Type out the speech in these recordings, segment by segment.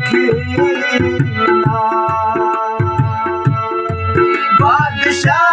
खीना बादशाह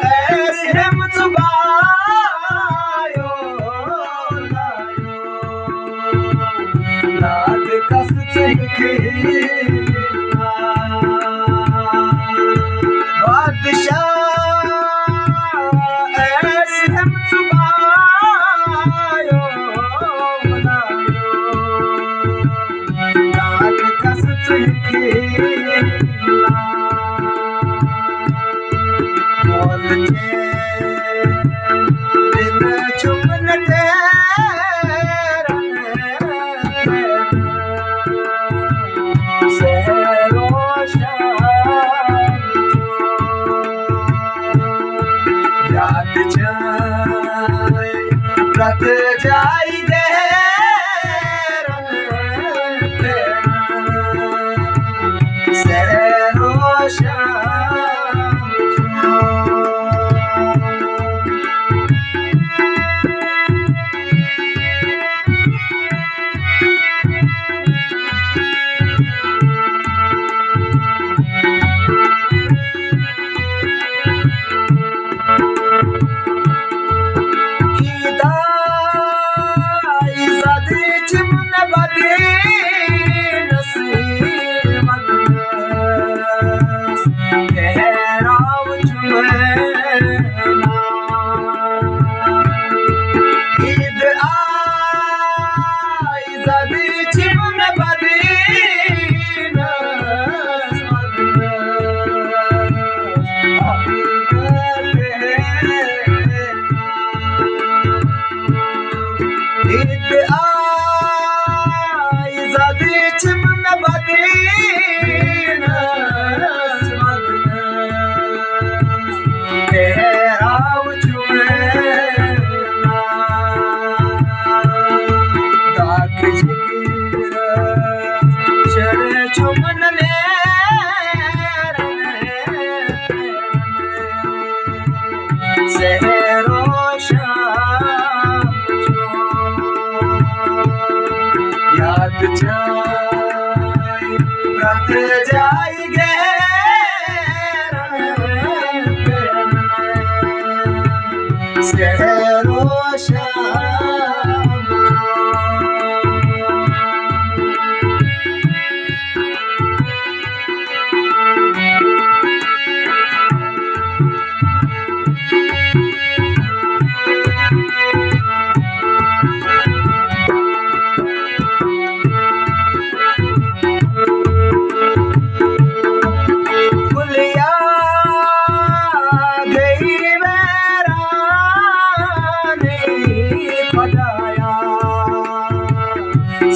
ऐसे मुझबायो लाग कस खीना बादशाह ऐसे मुझबायो लाग कस खीना दिल चुमन याद रख जाई दे याद रख जाई गे शहरो शाम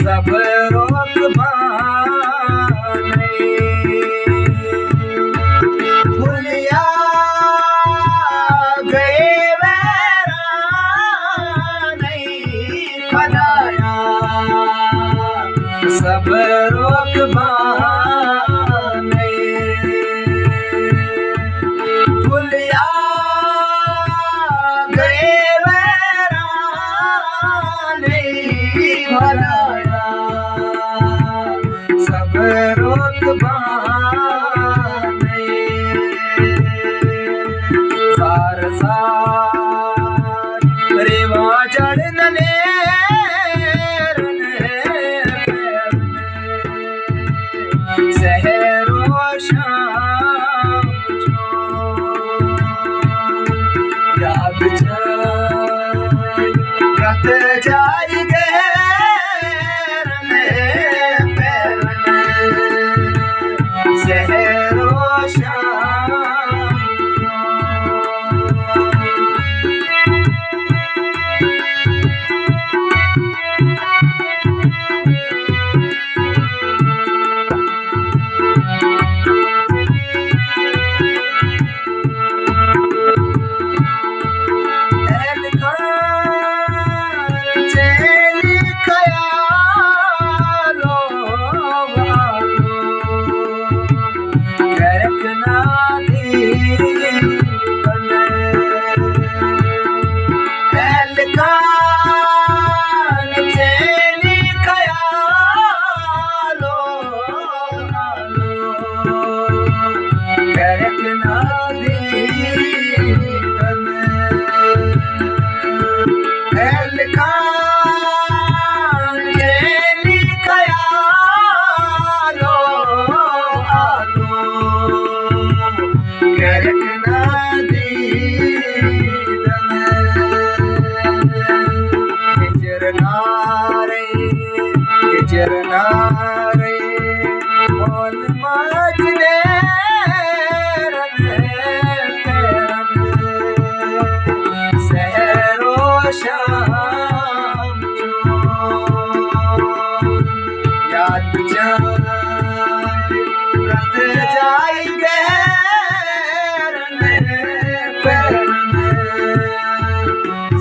सब रोक बाने भूलिया गए वैराने खदाया सब रोक बाने भूलिया गए वैराने खदाया सब रोक बाने सार सार रेवा चढ़ने शहरो शाम याद रख जाई गे शहरो शाम दीदन एलखान के लिखया लो आलो करकना दीदन हिजरनारे मोल माजने सहरो शाम याद जाए रत जाएंगे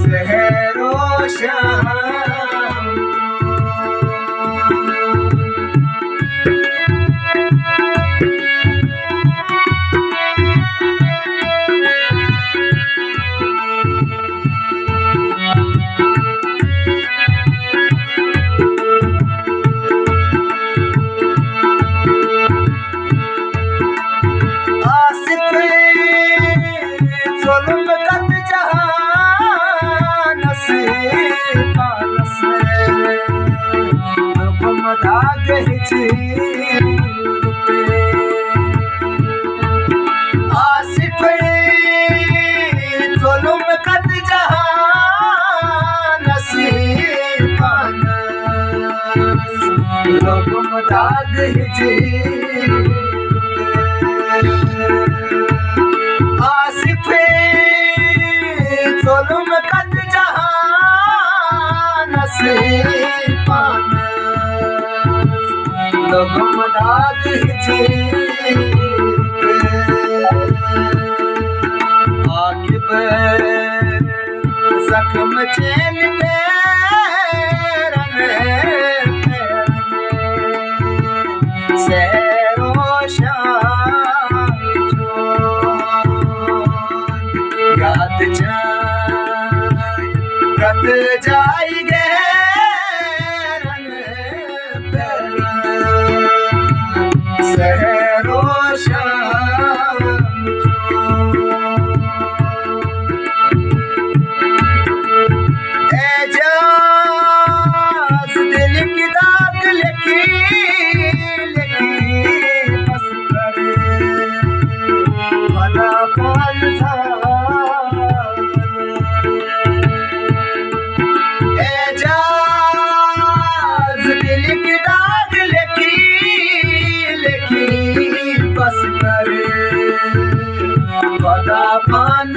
सहरो शाम आसिफ जुल्म कद जहां नसीबानस लोगम दाग हिजी आसिफ जुल्म कद जहां नसीबानस लोगम दाग हिजी आकिब जख्म चैन सहरो शाम याद रत जाएंगे सहरो शाम एजाज दिल की दाग लिखी बस करे भला पान एजाज दिल की दाग लिखी बस करे भला पान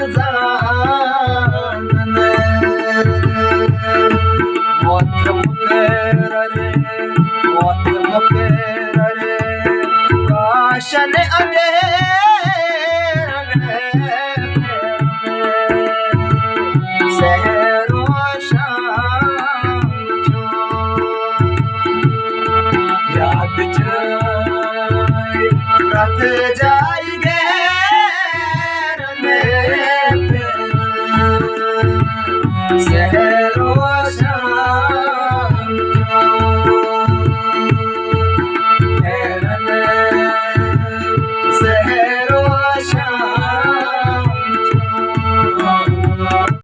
मौत मुकर्रर काशन अदे